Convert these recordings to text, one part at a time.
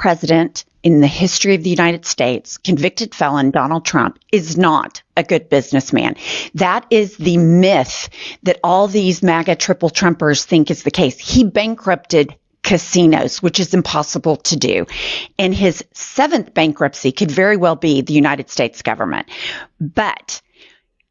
president in the history of the United States, convicted felon Donald Trump, is not a good businessman. That is the myth that all these MAGA triple Trumpers think is the case. He bankrupted casinos, which is impossible to do. And his seventh bankruptcy could very well be the United States government. But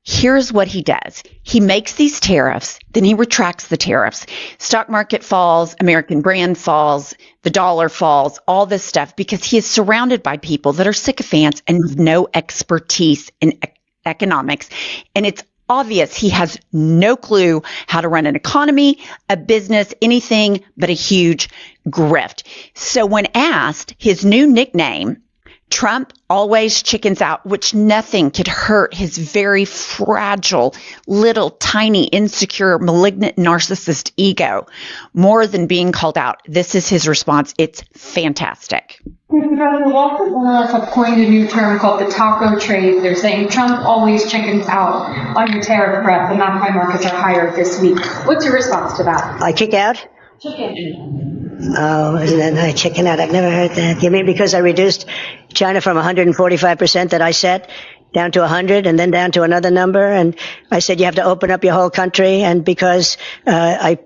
here's what he does. He makes these tariffs, then he retracts the tariffs. Stock market falls, American brand falls, the dollar falls, all this stuff, because he is surrounded by people that are sycophants and have no expertise in economics. And it's obvious he has no clue how to run an economy, a business, anything but a huge grift. So when asked his new nickname, Trump always chickens out, which nothing could hurt his very fragile, little, tiny, insecure, malignant, narcissist ego more than being called out. This is his response. It's fantastic. Mr. President, Wall Street analysts have coined a new term called the taco trade. They're saying Trump always chickens out on your tariff threat, and that's why markets are higher this week. What's your response to that? I kick out? Chicken. Oh, isn't that nice? Chicken out. I've never heard that. You mean because I reduced China from 145% that I set down to 100 and then down to another number? And I said you have to open up your whole country. And because I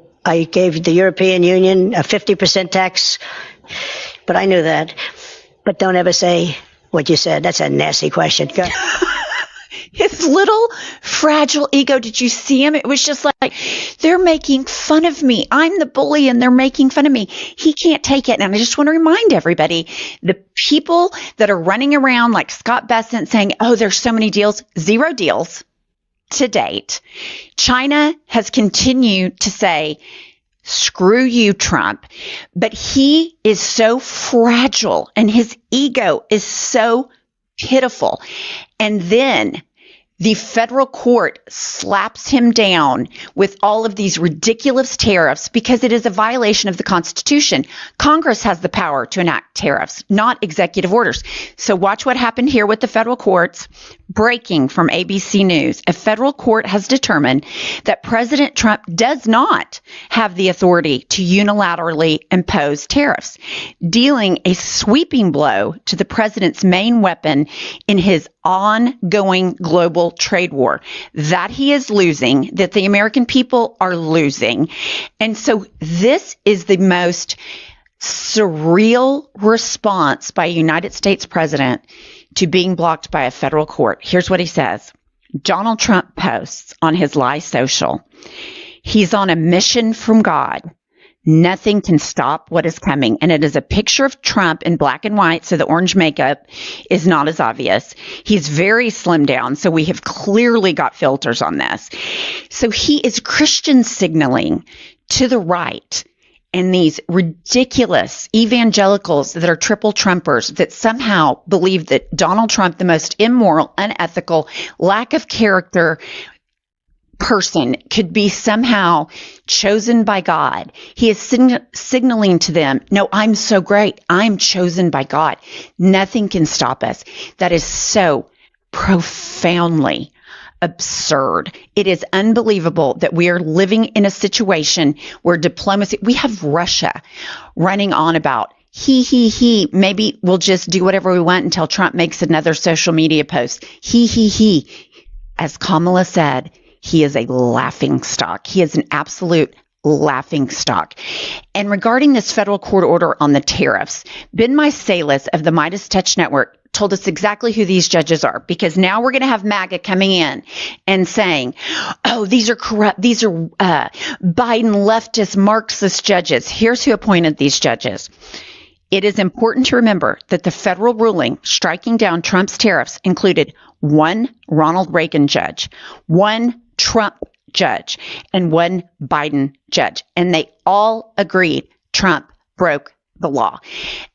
gave the European Union a 50% tax, but I knew that. But don't ever say what you said. That's a nasty question. Go. His little fragile ego, did you see him? It was just like, they're making fun of me. I'm the bully and they're making fun of me. He can't take it. And I just want to remind everybody, the people that are running around like Scott Bessent saying, oh, there's so many deals, 0 deals to date. China has continued to say, screw you, Trump. But he is so fragile and his ego is so pitiful. And then the federal court slaps him down with all of these ridiculous tariffs because it is a violation of the Constitution. Congress has the power to enact tariffs, not executive orders. So watch what happened here with the federal courts. Breaking from ABC News, a federal court has determined that President Trump does not have the authority to unilaterally impose tariffs, dealing a sweeping blow to the president's main weapon in his ongoing global trade war that he is losing, that the American people are losing. And so this is the most surreal response by a United States president to being blocked by a federal court. Here's what he says. Donald Trump posts on his Lie Social, he's on a mission from God. Nothing can stop what is coming. And it is a picture of Trump in black and white, so the orange makeup is not as obvious. He's very slimmed down, so we have clearly got filters on this. So he is Christian signaling to the right and these ridiculous evangelicals that are triple Trumpers that somehow believe that Donald Trump, the most immoral, unethical, lack of character person, could be somehow chosen by God. He is signaling to them, no, I'm so great. I'm chosen by God. Nothing can stop us. That is so profoundly absurd. It is unbelievable that we are living in a situation where diplomacy, we have Russia running on about maybe we'll just do whatever we want until Trump makes another social media post. As Kamala said, he is a laughing stock. He is an absolute laughing stock. And regarding this federal court order on the tariffs, Ben Meiselas of the Midas Touch Network told us exactly who these judges are, because now we're going to have MAGA coming in and saying, oh, these are corrupt. These are Biden leftist Marxist judges. Here's who appointed these judges. It is important to remember that the federal ruling striking down Trump's tariffs included one Ronald Reagan judge, one Trump judge, and one Biden judge. And they all agreed Trump broke the law.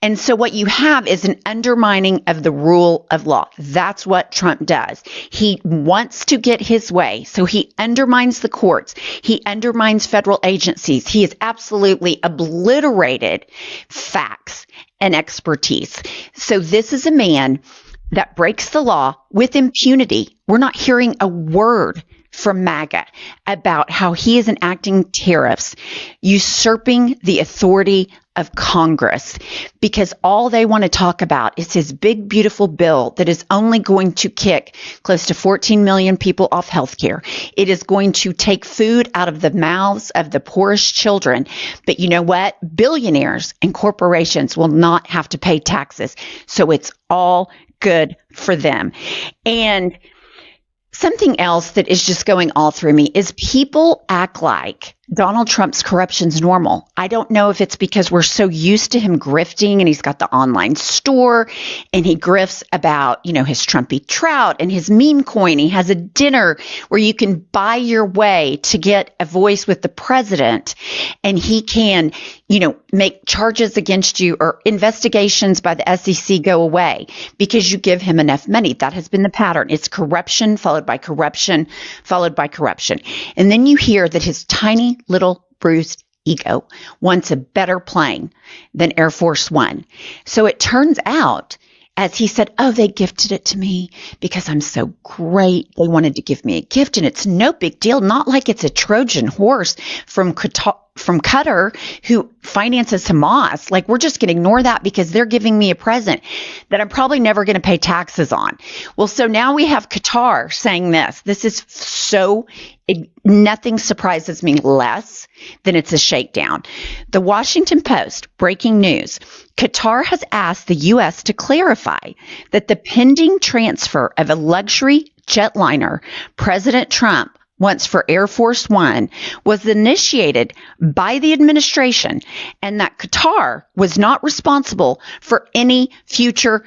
And so what you have is an undermining of the rule of law. That's what Trump does. He wants to get his way. So he undermines the courts. He undermines federal agencies. He has absolutely obliterated facts and expertise. So this is a man that breaks the law with impunity. We're not hearing a word from MAGA about how he is enacting tariffs, usurping the authority of Congress because all they want to talk about is his big, beautiful bill that is only going to kick close to 14 million people off health care. It is going to take food out of the mouths of the poorest children. But you know what? Billionaires and corporations will not have to pay taxes. So it's all good for them. And something else that is just going all through me is people act like Donald Trump's corruption's normal. I don't know if it's because we're so used to him grifting and he's got the online store and he grifts about, his Trumpy trout and his meme coin. He has a dinner where you can buy your way to get a voice with the president and he can, make charges against you or investigations by the SEC go away because you give him enough money. That has been the pattern. It's corruption followed by corruption followed by corruption. And then you hear that his tiny little bruised ego wants a better plane than Air Force One. So it turns out, as he said, they gifted it to me because I'm so great. They wanted to give me a gift and it's no big deal. Not like it's a Trojan horse from Qatar who finances Hamas. Like we're just going to ignore that because they're giving me a present that I'm probably never going to pay taxes on. Well, so now we have Qatar saying this. This is nothing surprises me less than it's a shakedown. The Washington Post, breaking news. Qatar has asked the U.S. to clarify that the pending transfer of a luxury jetliner President Trump wants for Air Force One was initiated by the administration and that Qatar was not responsible for any future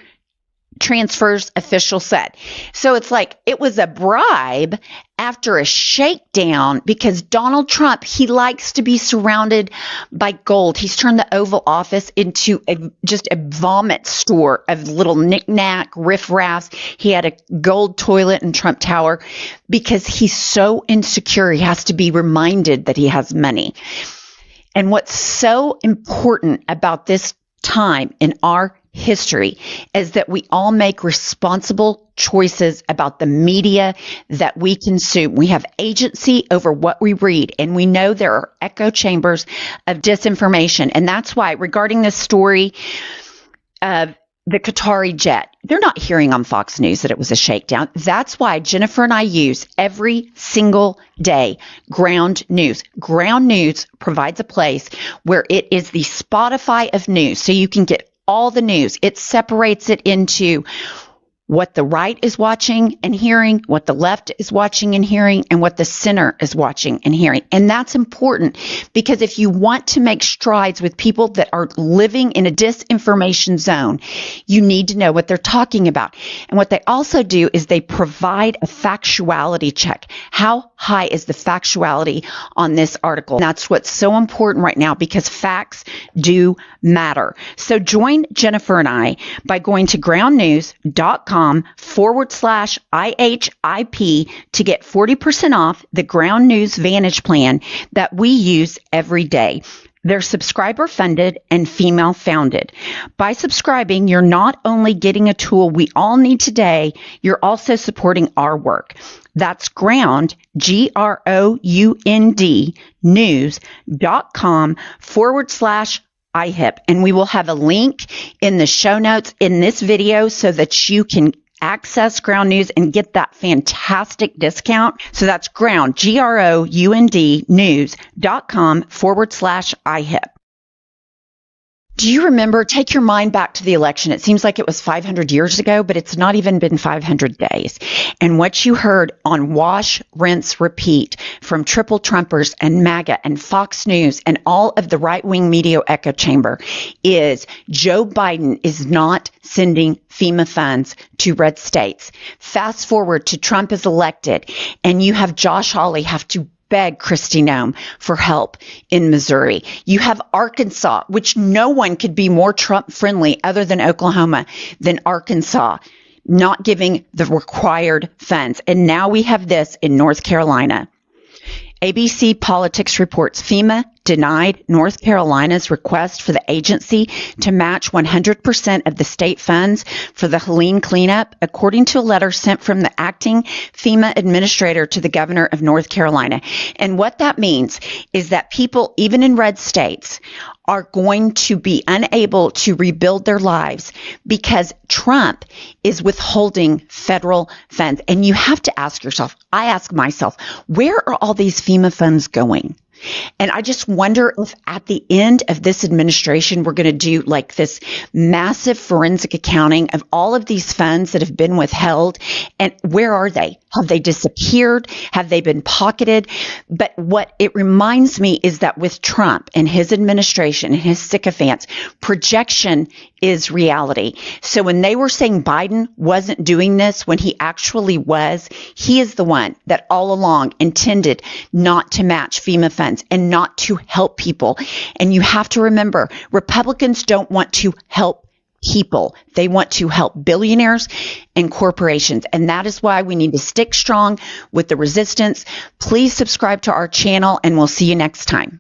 transfers, official said. So it's like it was a bribe after a shakedown because Donald Trump, he likes to be surrounded by gold. He's turned the Oval Office into just a vomit store of little knick-knack, riff-raffs. He had a gold toilet in Trump Tower because he's so insecure. He has to be reminded that he has money. And what's so important about this time in our history is that we all make responsible choices about the media that we consume. We have agency over what we read, and we know there are echo chambers of disinformation. And that's why, regarding this story of the Qatari jet, they're not hearing on Fox News that it was a shakedown. That's why Jennifer and I use every single day Ground News. Ground News provides a place where it is the Spotify of news, so you can get all the news. It separates it into what the right is watching and hearing, what the left is watching and hearing, and what the center is watching and hearing. And that's important because if you want to make strides with people that are living in a disinformation zone, you need to know what they're talking about. And what they also do is they provide a factuality check. How high is the factuality on this article? And that's what's so important right now because facts do matter. So join Jennifer and I by going to groundnews.com/IHIP to get 40% off the Ground News Vantage plan that we use every day. They're subscriber funded and female founded. By subscribing, you're not only getting a tool we all need today, you're also supporting our work. That's Ground, GROUND, news.com/IHIP. And we will have a link in the show notes in this video so that you can access Ground News and get that fantastic discount. So that's Ground, GROUND, news.com/IHIP. Do you remember, take your mind back to the election. It seems like it was 500 years ago, but it's not even been 500 days. And what you heard on Wash, Rinse, Repeat from Triple Trumpers and MAGA and Fox News and all of the right-wing media echo chamber is Joe Biden is not sending FEMA funds to red states. Fast forward to Trump is elected, and you have Josh Hawley have to beg Kristi Noem for help in Missouri. You have Arkansas, which no one could be more Trump friendly other than Oklahoma than Arkansas, not giving the required funds. And now we have this in North Carolina. ABC Politics reports FEMA denied North Carolina's request for the agency to match 100% of the state funds for the Helene cleanup, according to a letter sent from the acting FEMA administrator to the governor of North Carolina. And what that means is that people, even in red states, are going to be unable to rebuild their lives because Trump is withholding federal funds. And you have to ask yourself, I ask myself, where are all these FEMA funds going? And I just wonder if at the end of this administration, we're going to do like this massive forensic accounting of all of these funds that have been withheld. And where are they? Have they disappeared? Have they been pocketed? But what it reminds me is that with Trump and his administration and his sycophants, projection is reality. So when they were saying Biden wasn't doing this when he actually was, he is the one that all along intended not to match FEMA funds and not to help people. And you have to remember, Republicans don't want to help people. They want to help billionaires and corporations. And that is why we need to stick strong with the resistance. Please subscribe to our channel and we'll see you next time.